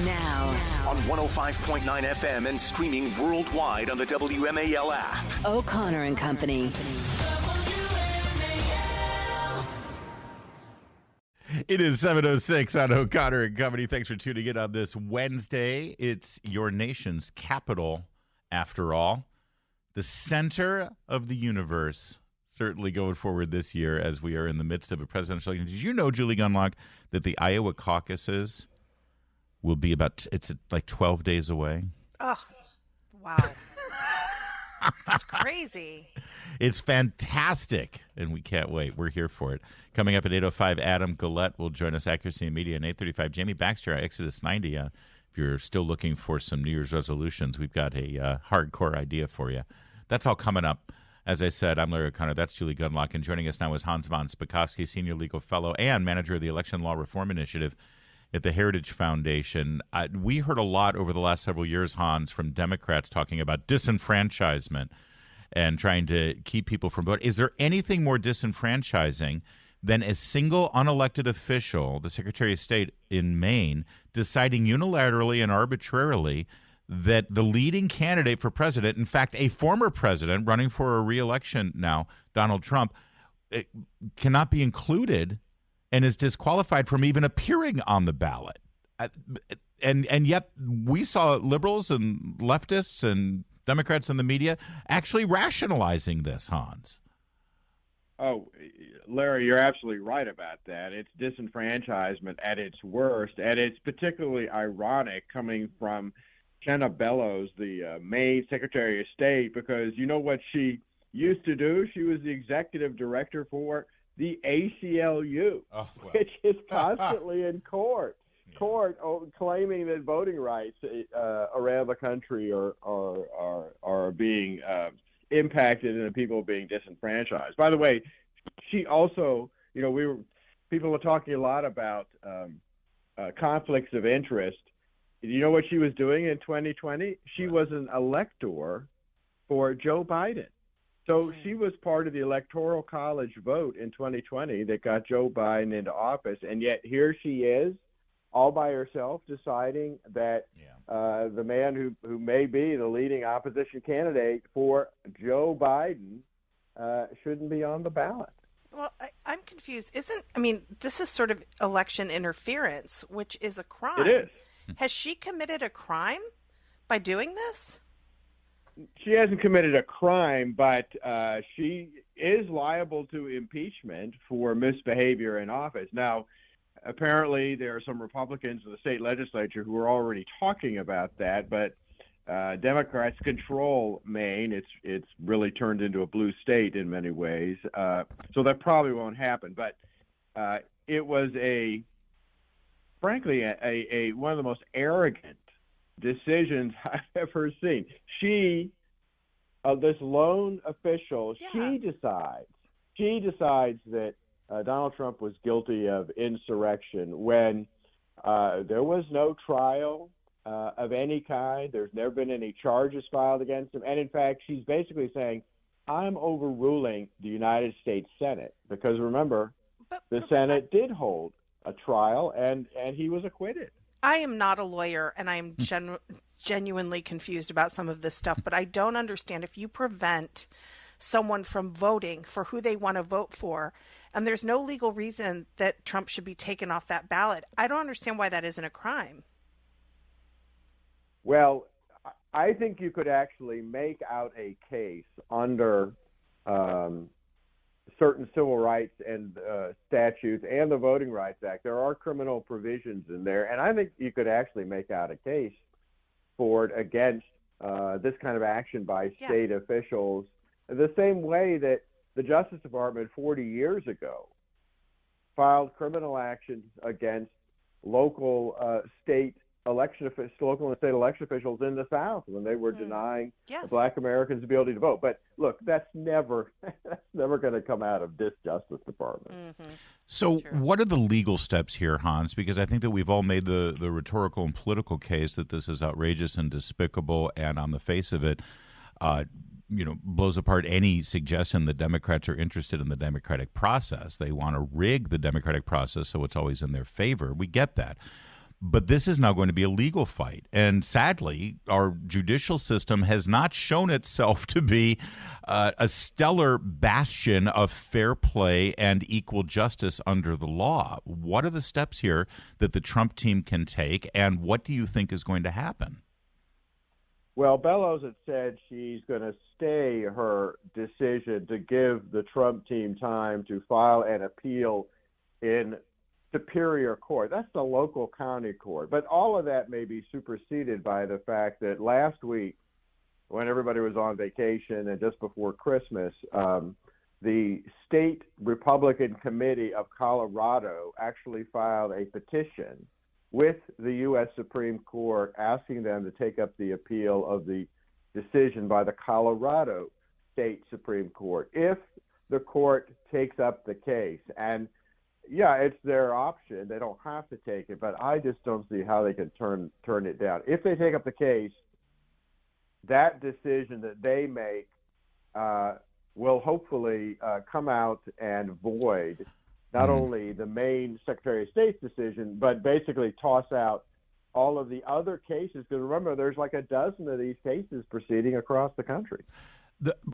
Now. On 105.9 FM and streaming worldwide on the WMAL app. O'Connor and Company. It is 7:06 on O'Connor and Company. Thanks for tuning in on this Wednesday. It's your nation's capital, after all. The center of the universe, certainly going forward this year as we are in the midst of a presidential election. Did you know, Julie Gunlock, that the Iowa caucuses will be it's like 12 days away? Oh, wow. That's crazy. It's fantastic, and we can't wait. We're here for it. Coming up at 8:05, Adam Gillette will join us, Accuracy and Media, and 8:35, Jamie Baxter, Exodus 90. If you're still looking for some New Year's resolutions, we've got a hardcore idea for you. That's all coming up. As I said, I'm Larry O'Connor. That's Julie Gunlock, and joining us now is Hans von Spakovsky, Senior Legal Fellow and Manager of the Election Law Reform Initiative at the Heritage Foundation. We heard a lot over the last several years, Hans, from Democrats talking about disenfranchisement and trying to keep people from voting. Is there anything more disenfranchising than a single unelected official, the Secretary of State in Maine, deciding unilaterally and arbitrarily that the leading candidate for president, in fact, a former president running for a re-election now, Donald Trump, cannot be included and is disqualified from even appearing on the ballot? And yet we saw liberals and leftists and Democrats in the media actually rationalizing this, Hans. Oh, Larry, you're absolutely right about that. It's disenfranchisement at its worst, and it's particularly ironic coming from Jenna Bellows, the Maine Secretary of State, because you know what she used to do? She was the executive director for the ACLU, which is constantly in court claiming that voting rights around the country are being impacted and people being disenfranchised. By the way, she also, people are talking a lot about conflicts of interest. You know what she was doing in 2020? She was an elector for Joe Biden. So she was part of the Electoral College vote in 2020 that got Joe Biden into office, and yet here she is, all by herself, deciding that the man who may be the leading opposition candidate for Joe Biden shouldn't be on the ballot. Well, I'm confused. This is sort of election interference, which is a crime. It is. Has she committed a crime by doing this? She hasn't committed a crime, but she is liable to impeachment for misbehavior in office. Now, apparently there are some Republicans in the state legislature who are already talking about that, but Democrats control Maine. It's really turned into a blue state in many ways, so that probably won't happen. But it was frankly, one of the most arrogant decisions I've ever seen. This lone official, she decides that Donald Trump was guilty of insurrection when there was no trial of any kind. There's never been any charges filed against him. And in fact, she's basically saying, I'm overruling the United States Senate, because remember, the Senate did hold a trial and he was acquitted. I am not a lawyer, and I am genuinely confused about some of this stuff, but I don't understand if you prevent someone from voting for who they want to vote for, and there's no legal reason that Trump should be taken off that ballot. I don't understand why that isn't a crime. Well, I think you could actually make out a case under certain civil rights and statutes and the Voting Rights Act. There are criminal provisions in there, and I think you could actually make out a case for it against this kind of action by state officials, the same way that the Justice Department 40 years ago filed criminal actions against local local and state election officials in the South when they were denying Black Americans the ability to vote. But look, that's never going to come out of this Justice Department. Mm-hmm. So what are the legal steps here, Hans? Because I think that we've all made the rhetorical and political case that this is outrageous and despicable, and on the face of it, blows apart any suggestion that Democrats are interested in the democratic process. They want to rig the democratic process so it's always in their favor. We get that. But this is now going to be a legal fight. And sadly, our judicial system has not shown itself to be a stellar bastion of fair play and equal justice under the law. What are the steps here that the Trump team can take, and what do you think is going to happen? Well, Bellows had said she's going to stay her decision to give the Trump team time to file an appeal in Superior Court. That's the local county court. But all of that may be superseded by the fact that last week, when everybody was on vacation and just before Christmas, the State Republican Committee of Colorado actually filed a petition with the U.S. Supreme Court asking them to take up the appeal of the decision by the Colorado State Supreme Court if the court takes up the case. And yeah, it's their option. They don't have to take it, but I just don't see how they can turn it down. If they take up the case, that decision that they make will hopefully come out and void not only the Maine Secretary of State's decision, but basically toss out all of the other cases. Because remember, there's like a dozen of these cases proceeding across the country.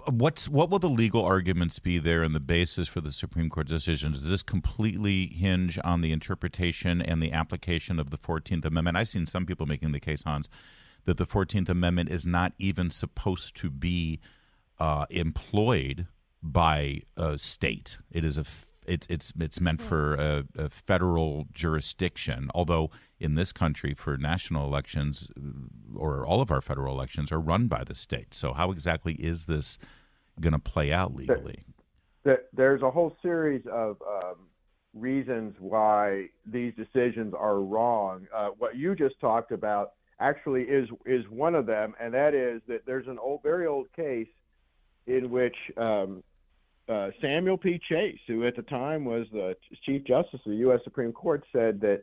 What will the legal arguments be there in the basis for the Supreme Court decision? Does this completely hinge on the interpretation and the application of the 14th Amendment? I've seen some people making the case, Hans, that the 14th Amendment is not even supposed to be employed by a state. It is it's meant for a federal jurisdiction, although in this country for national elections or all of our federal elections are run by the state. So how exactly is this going to play out legally? There's a whole series of reasons why these decisions are wrong. What you just talked about actually is one of them, and that is that there's an very old case in which Samuel P. Chase, who at the time was the Chief Justice of the U.S. Supreme Court, said that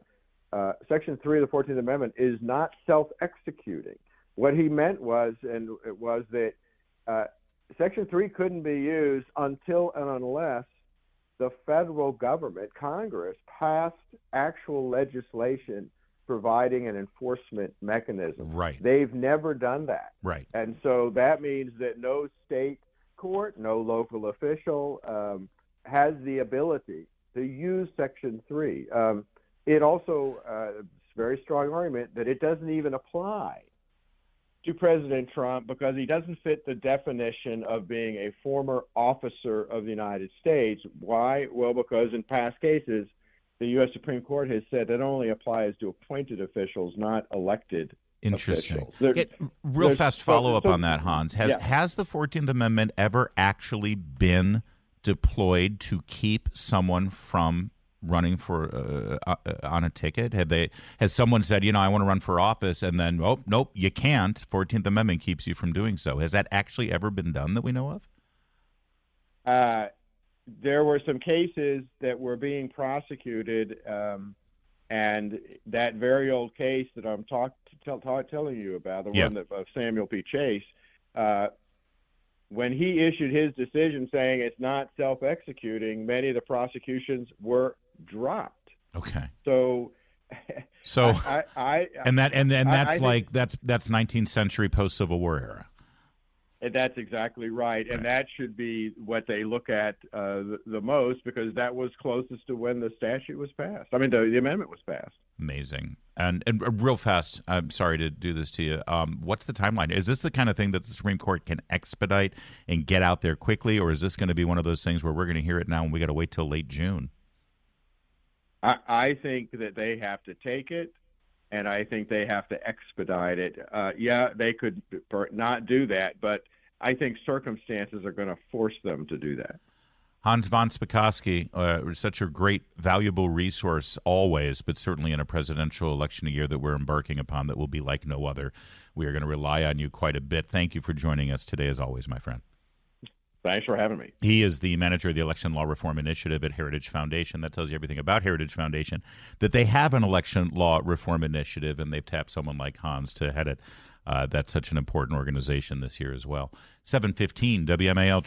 Section 3 of the 14th Amendment is not self-executing. What he meant was that Section 3 couldn't be used until and unless the federal government, Congress, passed actual legislation providing an enforcement mechanism. Right. They've never done that. Right. And so that means that no state court, no local official has the ability to use Section 3. It also, it's a very strong argument that it doesn't even apply to President Trump because he doesn't fit the definition of being a former officer of the United States. Why? Well, because in past cases, the U.S. Supreme Court has said it only applies to appointed officials, not elected Interesting. officials. Real fast follow-up on that, Hans. Has the 14th Amendment ever actually been deployed to keep someone from running for on a ticket? Has someone said, I want to run for office, and then, oh, nope, you can't. 14th Amendment keeps you from doing so. Has that actually ever been done that we know of? There were some cases that were being prosecuted, and that very old case that I'm telling you about, the one of Samuel P. Chase, when he issued his decision saying it's not self-executing, many of the prosecutions were dropped. Okay. So that's 19th century post-Civil War era. That's exactly right. And that should be what they look at the most, because that was closest to when the statute was passed. I mean, the amendment was passed. Amazing. And real fast, I'm sorry to do this to you. What's the timeline? Is this the kind of thing that the Supreme Court can expedite and get out there quickly, or is this going to be one of those things where we're going to hear it now and we got to wait till late June? I think that they have to take it, and I think they have to expedite it. They could not do that, but I think circumstances are going to force them to do that. Hans von Spakovsky, such a great, valuable resource always, but certainly in a presidential election year that we're embarking upon that will be like no other. We are going to rely on you quite a bit. Thank you for joining us today, as always, my friend. Thanks for having me. He is the manager of the Election Law Reform Initiative at Heritage Foundation. That tells you everything about Heritage Foundation, that they have an election law reform initiative, and they've tapped someone like Hans to head it. That's such an important organization this year as well. 7:15 WMAL.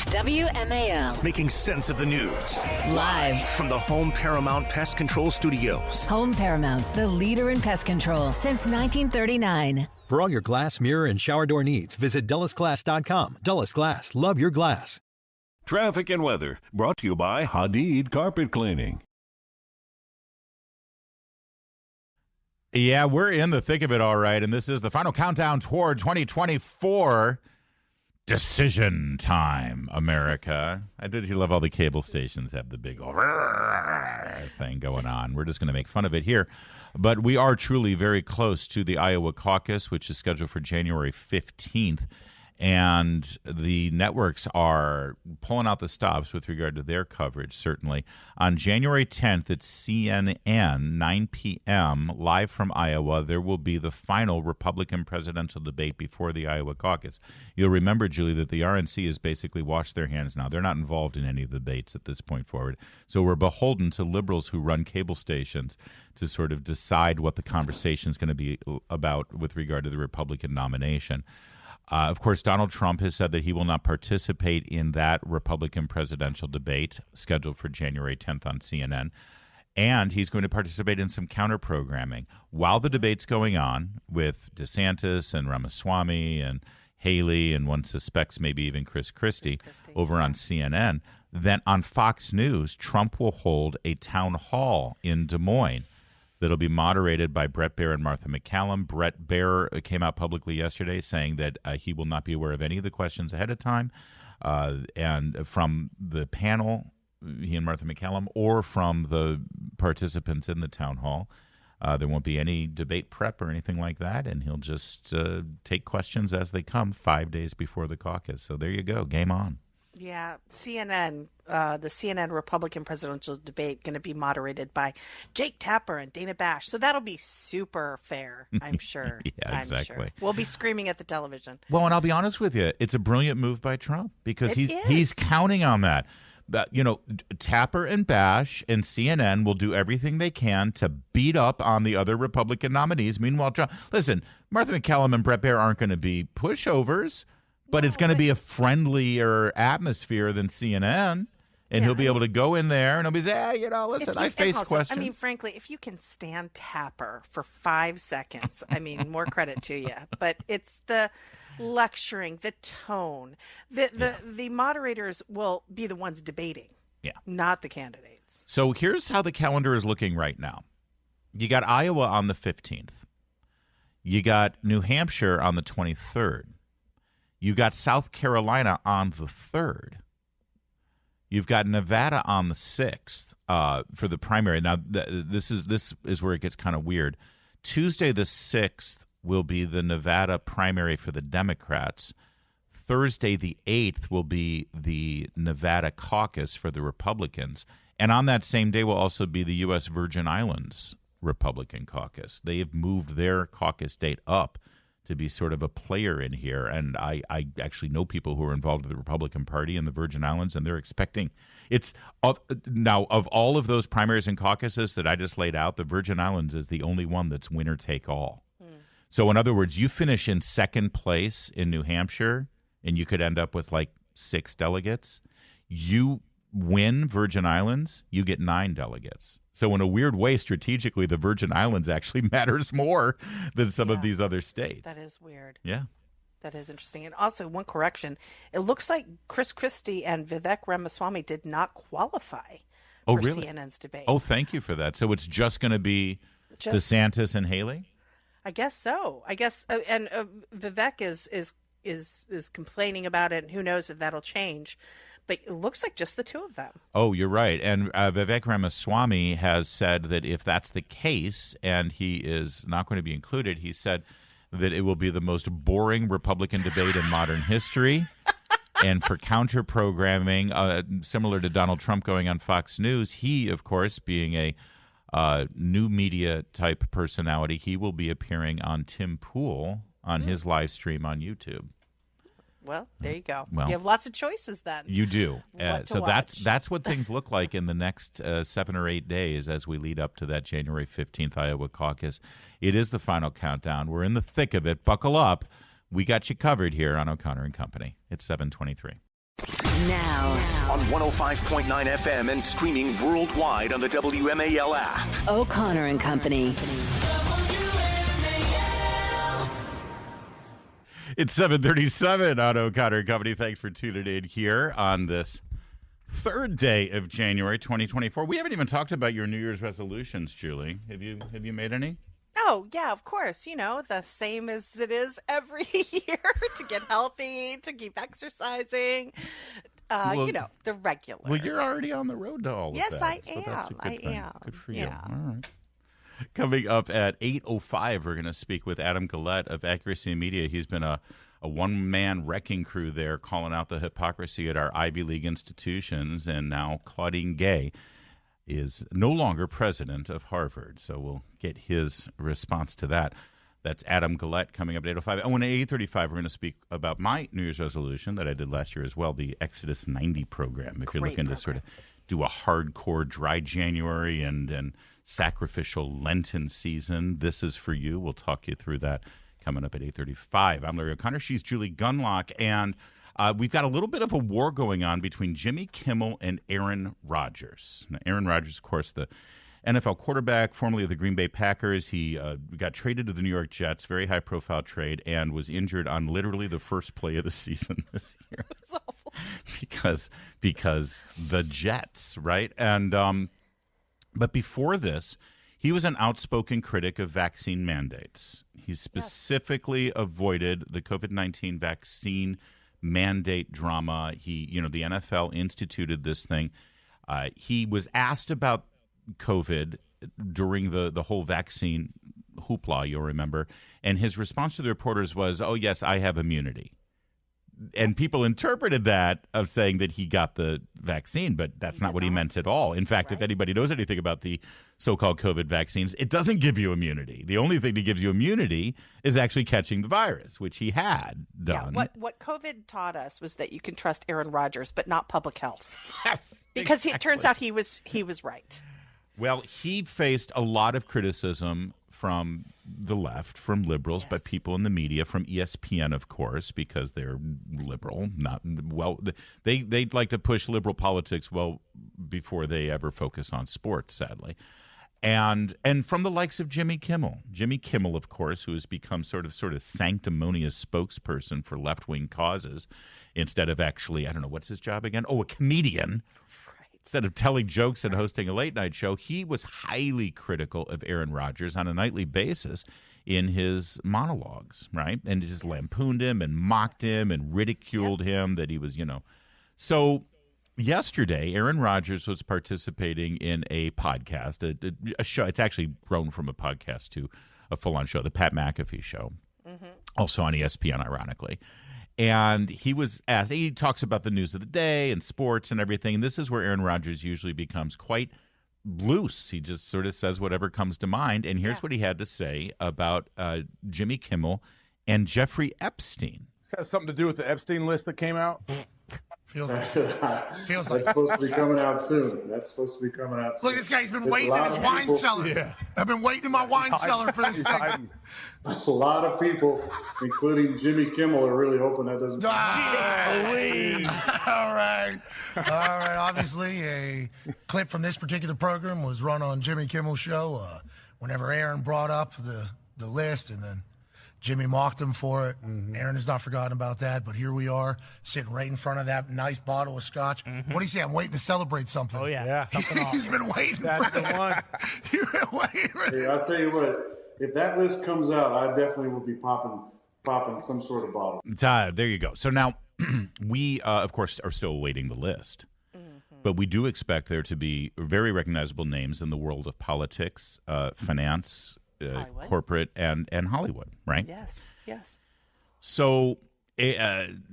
WMAL. Making sense of the news. Live. From the Home Paramount Pest Control Studios. Home Paramount, the leader in pest control since 1939. For all your glass, mirror, and shower door needs, visit DullasGlass.com. Dullas Glass. Love your glass. Traffic and weather brought to you by Hadid Carpet Cleaning. Yeah, we're in the thick of it all right, and this is the final countdown toward 2024. Decision time, America. I did love all the cable stations have the big thing going on. We're just going to make fun of it here. But we are truly very close to the Iowa caucus, which is scheduled for January 15th. And the networks are pulling out the stops with regard to their coverage, certainly. On January 10th at CNN, 9 p.m., live from Iowa, there will be the final Republican presidential debate before the Iowa caucus. You'll remember, Julie, that the RNC has basically washed their hands now. They're not involved in any of the debates at this point forward. So we're beholden to liberals who run cable stations to sort of decide what the conversation is going to be about with regard to the Republican nomination. Of course, Donald Trump has said that he will not participate in that Republican presidential debate scheduled for January 10th on CNN. And he's going to participate in some counter-programming. While the debate's going on with DeSantis and Ramaswamy and Haley and one suspects maybe even Chris Christie over on CNN, then on Fox News, Trump will hold a town hall in Des Moines that'll be moderated by Bret Baier and Martha MacCallum. Bret Baier came out publicly yesterday saying that he will not be aware of any of the questions ahead of time, and from the panel, he and Martha MacCallum, or from the participants in the town hall. There won't be any debate prep or anything like that, and he'll just take questions as they come 5 days before the caucus. So there you go. Game on. Yeah, CNN, the CNN Republican presidential debate going to be moderated by Jake Tapper and Dana Bash. So that'll be super fair, I'm sure. Yeah, exactly. I'm sure. We'll be screaming at the television. Well, and I'll be honest with you, it's a brilliant move by Trump because he's counting on that. Tapper and Bash and CNN will do everything they can to beat up on the other Republican nominees. Meanwhile, Trump, listen, Martha MacCallum and Bret Baier aren't going to be pushovers. But it's going to be a friendlier atmosphere than CNN, and he'll be able to go in there and he'll be saying, listen, I faced questions. I mean, frankly, if you can stand Tapper for 5 seconds, I mean, more credit to you. But it's the lecturing, the tone. The moderators will be the ones debating, not the candidates. So here's how the calendar is looking right now. You got Iowa on the 15th. You got New Hampshire on the 23rd. You got South Carolina on the 3rd. You've got Nevada on the 6th for the primary. Now, this is where it gets kind of weird. Tuesday the 6th will be the Nevada primary for the Democrats. Thursday the 8th will be the Nevada caucus for the Republicans. And on that same day will also be the U.S. Virgin Islands Republican caucus. They have moved their caucus date up to be sort of a player in here. And I actually know people who are involved with the Republican Party in the Virgin Islands, and they're expecting now of all of those primaries and caucuses that I just laid out, the Virgin Islands is the only one that's winner take all. So in other words, you finish in second place in New Hampshire and you could end up with like 6 delegates. You win Virgin Islands, you get 9 delegates. So in a weird way, strategically, the Virgin Islands actually matters more than some of these other states. That is weird. Yeah. That is interesting. And also, one correction. It looks like Chris Christie and Vivek Ramaswamy did not qualify for CNN's debate. Oh, thank you for that. So it's just going to be DeSantis and Haley? I guess so. I guess, and Vivek is complaining about it, and who knows if that'll change. But it looks like just the two of them. Oh, you're right. And Vivek Ramaswamy has said that if that's the case and he is not going to be included, he said that it will be the most boring Republican debate in modern history. And for counter-programming, similar to Donald Trump going on Fox News, he, of course, being a new media type personality, he will be appearing on Tim Pool on his live stream on YouTube. Well, there you go. Well, you have lots of choices then. You do. So watch. that's what things look like in the next 7 or 8 days as we lead up to that January 15th Iowa caucus. It is the final countdown. We're in the thick of it. Buckle up. We got you covered here on O'Connor and Company. It's 7:23. Now On 105.9 FM and streaming worldwide on the WMAL app. O'Connor and Company. It's 7:37 on O'Connor and Company. Thanks for tuning in here on this third day of January 2024. We haven't even talked about your New Year's resolutions, Julie. Have you made any? Oh, yeah, of course. The same as it is every year, to get healthy, to keep exercising, the regular. Well, you're already on the road to all of that. Yes, I so am. That's a good thing. Am. Good for you. Yeah. All right. Coming up at 8:05, we're going to speak with Adam Gullett of Accuracy Media. He's been a one-man wrecking crew there, calling out the hypocrisy at our Ivy League institutions, and now Claudine Gay is no longer president of Harvard. So we'll get his response to that. That's Adam Gullett coming up at 8:05. And at 8:35, we're going to speak about my New Year's resolution that I did last year as well, the Exodus 90 program. If you're looking to sort of do a hardcore dry January and sacrificial Lenten season, this is for you. We'll talk you through that coming up at 8:35. I'm Larry O'Connor. She's Julie Gunlock. And we've got a little bit of a war going on between Jimmy Kimmel and Aaron Rodgers. Now, Aaron Rodgers, of course, the NFL quarterback, formerly of the Green Bay Packers. He got traded to the New York Jets, very high-profile trade, and was injured on literally the first play of the season this year because the Jets, right? And but before this, he was an outspoken critic of vaccine mandates. He specifically avoided the COVID-19 vaccine mandate drama. The NFL instituted this thing. He was asked about COVID during the whole vaccine hoopla, you'll remember, and his response to the reporters was, "Oh yes, I have immunity." And people interpreted that of saying that he got the vaccine, but that's not what he meant at all. In fact, if anybody knows anything about the so-called COVID vaccines, it doesn't give you immunity. The only thing that gives you immunity is actually catching the virus, which he had done. Yeah, what COVID taught us was that you can trust Aaron Rodgers, but not public health. Yes, because exactly. It turns out he was right. Well, he faced a lot of criticism from the left, from liberals, but people in the media, from ESPN, of course, because they're liberal. They'd like to push liberal politics before they ever focus on sports, sadly. And from the likes of Jimmy Kimmel. Jimmy Kimmel, of course, who has become sort of sanctimonious spokesperson for left-wing causes instead of actually, I don't know, what's his job again? Oh, a comedian. Instead of telling jokes and hosting a late-night show, he was highly critical of Aaron Rodgers on a nightly basis in his monologues, right? And just lampooned him and mocked him and ridiculed him that he was, So yesterday, Aaron Rodgers was participating in a podcast, a show. It's actually grown from a podcast to a full-on show, the Pat McAfee Show, also on ESPN, ironically. And he was asked, he talks about the news of the day and sports and everything. And this is where Aaron Rodgers usually becomes quite loose. He just sort of says whatever comes to mind. And here's what he had to say about Jimmy Kimmel and Jeffrey Epstein. This has something to do with the Epstein list that came out? Feels like That's supposed to be coming out soon. Look, this guy's been waiting in his wine cellar. Yeah. I've been waiting in my wine cellar for this thing. A lot of people, including Jimmy Kimmel, are really hoping that doesn't. All right. Obviously, a clip from this particular program was run on Jimmy Kimmel's show whenever Aaron brought up the list, and then Jimmy mocked him for it. Aaron has not forgotten about that, but here we are sitting right in front of that nice bottle of scotch. What do you say? I'm waiting to celebrate something. Oh, yeah. He's been waiting That's for the one. You've been waiting for Hey, I'll tell you what, if that list comes out, I definitely will be popping some sort of bottle. There you go. So now we, of course, are still awaiting the list. But we do expect there to be very recognizable names in the world of politics, finance, corporate, and Hollywood, right? Yes. So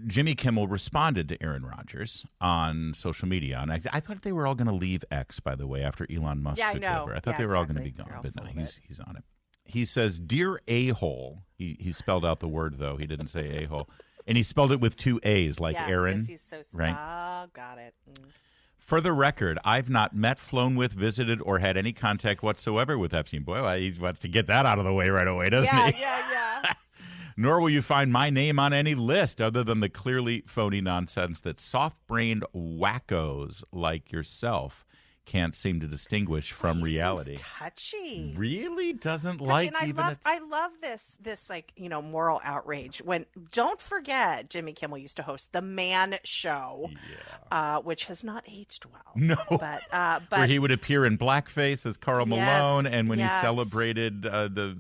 Jimmy Kimmel responded to Aaron Rodgers on social media. And I thought they were all going to leave X, by the way, after Elon Musk took over. I thought they were all going to be gone, but no, he's on it. He says, "Dear a-hole," he spelled out the word, though. He didn't say a-hole. And he spelled it with 2 A's, like Aaron. He's so right? Oh, got it. For the record, I've not met, flown with, visited, or had any contact whatsoever with Epstein. Boy, he wants to get that out of the way right away, doesn't he? Yeah. Nor will you find my name on any list other than the clearly phony nonsense that soft-brained wackos like yourself can't seem to distinguish from reality. Touchy. Really doesn't Touchy. like and even. I love this moral outrage. When don't forget, Jimmy Kimmel used to host the Man Show, which has not aged well. No, but where he would appear in blackface as Karl Malone, and when he yes. celebrated the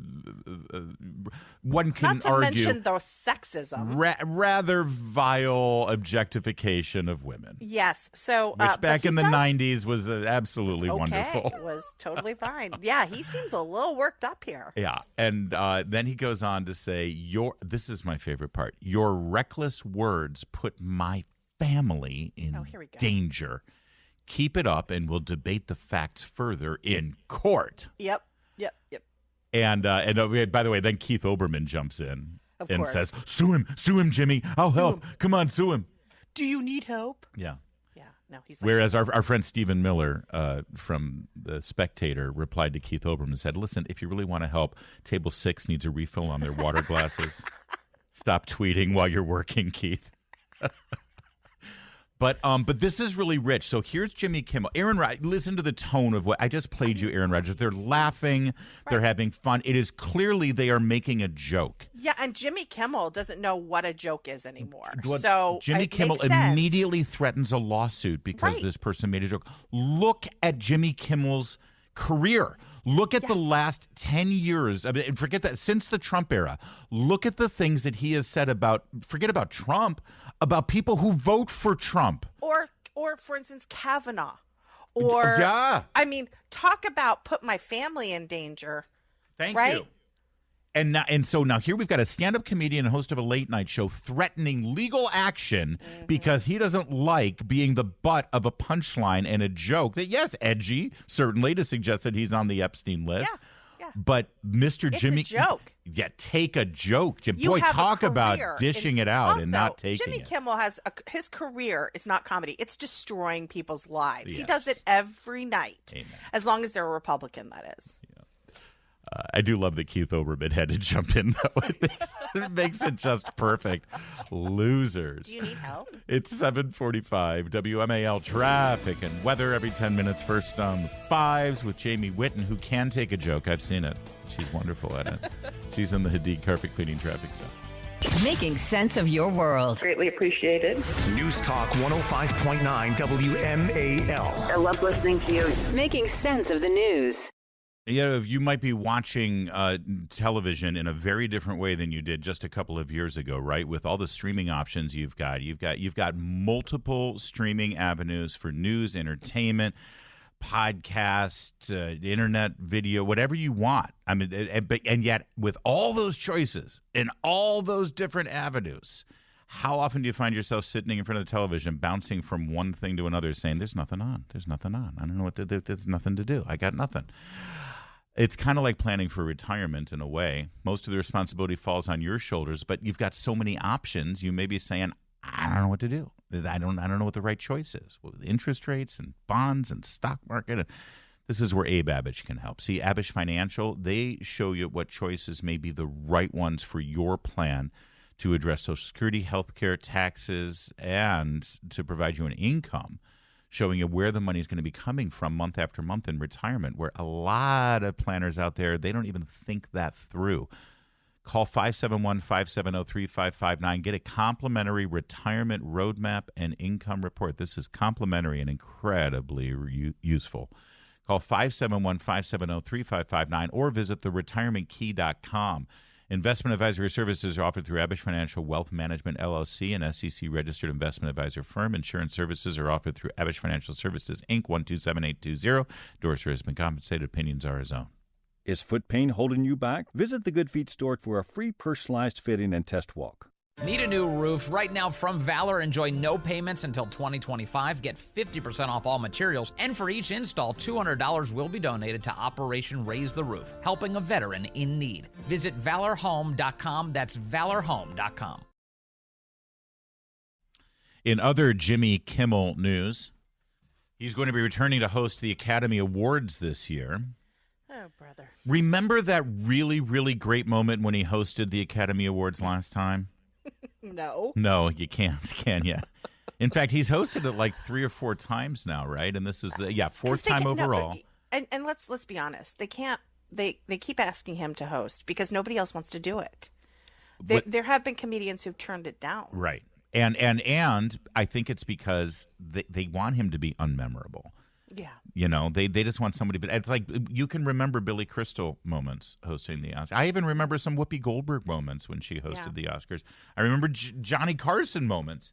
one can not to argue mention the sexism, rather vile objectification of women. Yes, so which back in the 90s was absolutely wonderful. It was totally fine. Yeah, he seems a little worked up here. Yeah, and then he goes on to say, this is my favorite part, your reckless words put my family in danger. Keep it up and we'll debate the facts further in court. Yep. And by the way, then Keith Olbermann jumps in and says, sue him, Jimmy. I'll help. Come on, sue him. Do you need help? Yeah. No, he's like, whereas our friend Stephen Miller from The Spectator replied to Keith Olbermann and said, listen, if you really want to help, Table 6 needs a refill on their water glasses. Stop tweeting while you're working, Keith. But this is really rich. So here's Jimmy Kimmel. Aaron Rodgers, listen to the tone of what I just played you, Aaron Rodgers. They're laughing. They're having fun. It is clearly they are making a joke. Yeah, and Jimmy Kimmel doesn't know what a joke is anymore. But so Jimmy Kimmel immediately threatens a lawsuit because this person made a joke. Look at Jimmy Kimmel's career. Look at the last 10 years. I mean, forget that. Since the Trump era, look at the things that he has said forget about Trump, about people who vote for Trump. Or for instance, Kavanaugh. I mean, talk about put my family in danger. Thank you. And so now here we've got a stand-up comedian and host of a late-night show threatening legal action because he doesn't like being the butt of a punchline and a joke that, yes, edgy, certainly, to suggest that he's on the Epstein list. Yeah. But Mr. Jimmy... It's a joke. Yeah, take a joke, Jim. Boy, talk about dishing it out and not taking Jimmy it. Kimmel has his career is not comedy. It's destroying people's lives. Yes. He does it every night. Amen. As long as they're a Republican, that is. Yeah. I do love that Keith Olbermann had to jump in, though. It makes it just perfect. Losers. Do you need help? It's 7:45. WMAL traffic and weather every 10 minutes. First on the fives with Jamie Whitten, who can take a joke. I've seen it. She's wonderful at it. She's in the Hadid carpet cleaning traffic zone. Making sense of your world. Greatly appreciated. News Talk 105.9 WMAL. I love listening to you. Making sense of the news. Yeah, you might be watching television in a very different way than you did just a couple of years ago, right? With all the streaming options you've got multiple streaming avenues for news, entertainment, podcast, internet, video, whatever you want. I mean, and yet with all those choices and all those different avenues, how often do you find yourself sitting in front of the television, bouncing from one thing to another, saying, "There's nothing on. There's nothing on. I don't know what to do. There's nothing to do. I got nothing." It's kind of like planning for retirement in a way. Most of the responsibility falls on your shoulders, but you've got so many options. You may be saying, I don't know what to do. I don't know what the right choice is. With interest rates and bonds and stock market. This is where Abe Abish can help. See, Abish Financial, they show you what choices may be the right ones for your plan to address Social Security, health care, taxes, and to provide you an income, showing you where the money is going to be coming from month after month in retirement, where a lot of planners out there, they don't even think that through. Call 571-570-3559. Get a complimentary retirement roadmap and income report. This is complimentary and incredibly useful. Call 571-570-3559 or visit theretirementkey.com. Investment advisory services are offered through Abish Financial Wealth Management, LLC, an SEC-registered investment advisor firm. Insurance services are offered through Abish Financial Services, Inc., 127820. Endorser has been compensated. Opinions are his own. Is foot pain holding you back? Visit the Good Feet store for a free personalized fitting and test walk. Need a new roof? Right now from Valor, enjoy no payments until 2025. Get 50% off all materials. And for each install, $200 will be donated to Operation Raise the Roof, helping a veteran in need. Visit valorhome.com. That's valorhome.com. In other Jimmy Kimmel news, he's going to be returning to host the Academy Awards this year. Oh, brother. Remember that really, really great moment when he hosted the Academy Awards last time? No. No, you can't, can you? In fact, he's hosted it like 3 or 4 times now, right? And this is the fourth time overall. No, and let's be honest. They can't. They keep asking him to host because nobody else wants to do it. There have been comedians who've turned it down. Right. And I think it's because they want him to be unmemorable. Yeah. You know, they just want somebody. But it's like you can remember Billy Crystal moments hosting the Oscars. I even remember some Whoopi Goldberg moments when she hosted the Oscars. I remember Johnny Carson moments.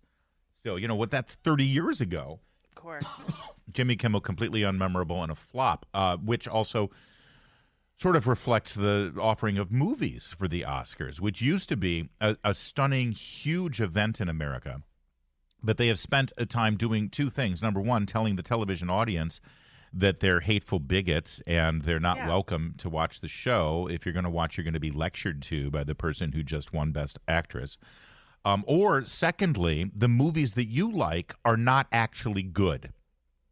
Still, you know what? That's 30 years ago. Of course. Jimmy Kimmel completely unmemorable and a flop, which also sort of reflects the offering of movies for the Oscars, which used to be a stunning, huge event in America. But they have spent a time doing 2 things. Number one, telling the television audience that they're hateful bigots and they're not welcome to watch the show. If you're going to watch, you're going to be lectured to by the person who just won Best Actress. Or secondly, the movies that you like are not actually good.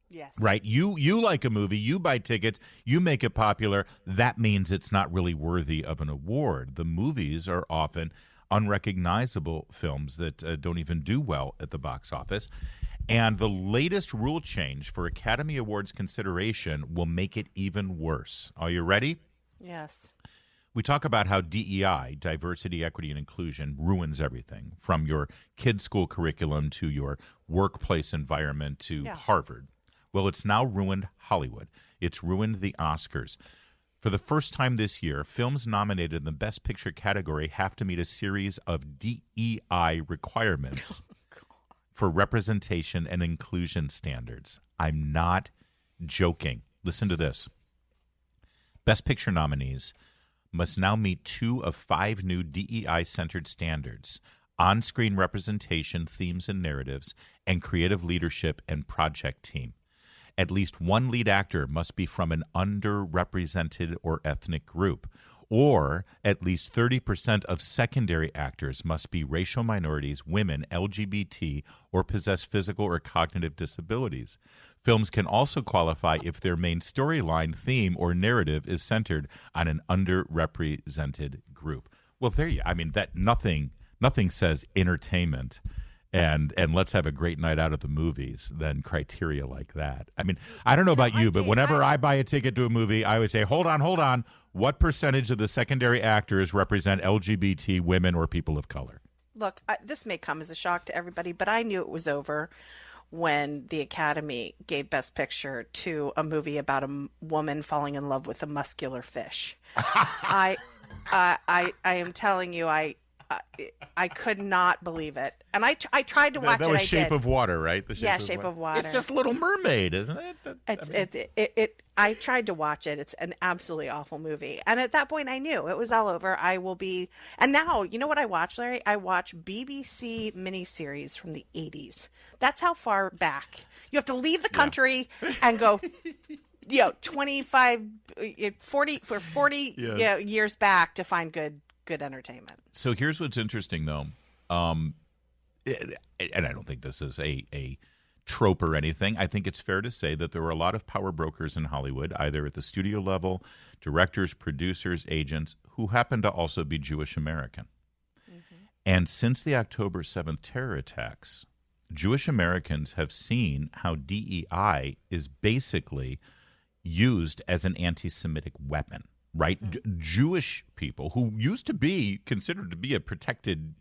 Yes. Right? You like a movie, you buy tickets, you make it popular. That means it's not really worthy of an award. The movies are often unrecognizable films that don't even do well at the box office. And the latest rule change for Academy Awards consideration will make it even worse. Are you ready? Yes. We talk about how DEI, diversity, equity, and inclusion, ruins everything from your kids' school curriculum to your workplace environment to Harvard. Well, it's now ruined Hollywood. It's ruined the Oscars. For the first time this year, films nominated in the Best Picture category have to meet a series of DEI requirements for representation and inclusion standards. I'm not joking. Listen to this. Best Picture nominees must now meet 2 of 5 new DEI-centered standards: on-screen representation, themes and narratives, and creative leadership and project team. At least 1 lead actor must be from an underrepresented or ethnic group, or at least 30% of secondary actors must be racial minorities, women, LGBT, or possess physical or cognitive disabilities. Films can also qualify if their main storyline, theme, or narrative is centered on an underrepresented group. Well, there you. I mean, that nothing says entertainment and let's have a great night out at the movies than criteria like that. I mean, I don't know about you, but whenever I buy a ticket to a movie, I would say, hold on. What percentage of the secondary actors represent LGBT, women, or people of color? Look, this may come as a shock to everybody, but I knew it was over when the Academy gave Best Picture to a movie about a woman falling in love with a muscular fish. I am telling you, I could not believe it, and I tried to watch it. That was Shape of Water, right? Shape of Water. It's just Little Mermaid, isn't it? I tried to watch it. It's an absolutely awful movie, and at that point, I knew it was all over. I will be, and now you know what I watch, Larry? I watch BBC miniseries from the 80s. That's how far back you have to leave the country and go. 25, 40 years back to find good entertainment. So here's what's interesting, though, and I don't think this is a trope or anything. I think it's fair to say that there were a lot of power brokers in Hollywood, either at the studio level, directors, producers, agents, who happen to also be Jewish American. Mm-hmm. And since the October 7th terror attacks, Jewish Americans have seen how DEI is basically used as an anti-Semitic weapon. Right? Mm-hmm. Jewish people who used to be considered to be a protected,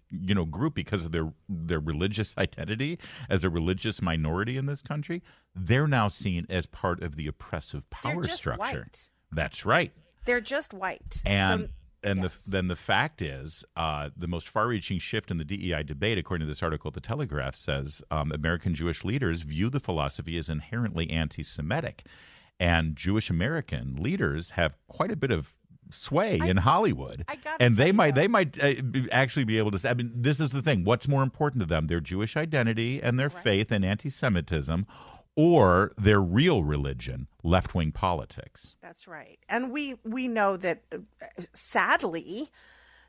group because of their religious identity as a religious minority in this country, they're now seen as part of the oppressive power structure. White. That's right. They're just white. Then the fact is, the most far-reaching shift in the DEI debate, according to this article at The Telegraph, says American Jewish leaders view the philosophy as inherently anti-Semitic. And Jewish American leaders have quite a bit of sway in Hollywood, and they might actually be able to say, I mean, this is the thing. What's more important to them, their Jewish identity and their faith and anti-Semitism, or their real religion, left-wing politics? That's right. And we know that, sadly,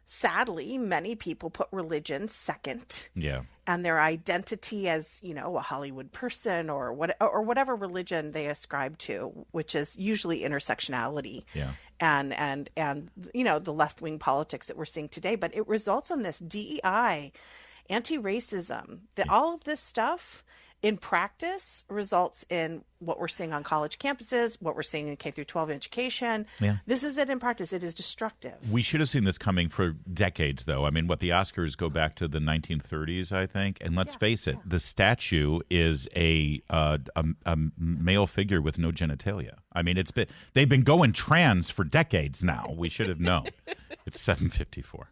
sadly, many people put religion second. Yeah. And their identity as, a Hollywood person or whatever religion they ascribe to, which is usually intersectionality. Yeah. And the left-wing politics that we're seeing today. But it results in this DEI, anti-racism, all of this stuff in practice results in what we're seeing on college campuses, what we're seeing in K through 12 education. Yeah. This is it in practice. It is destructive. We should have seen this coming for decades, though. I mean, the Oscars go back to the 1930s, I think. And let's face it, the statue is a male figure with no genitalia. I mean, they've been going trans for decades now. We should have known. It's 7:54.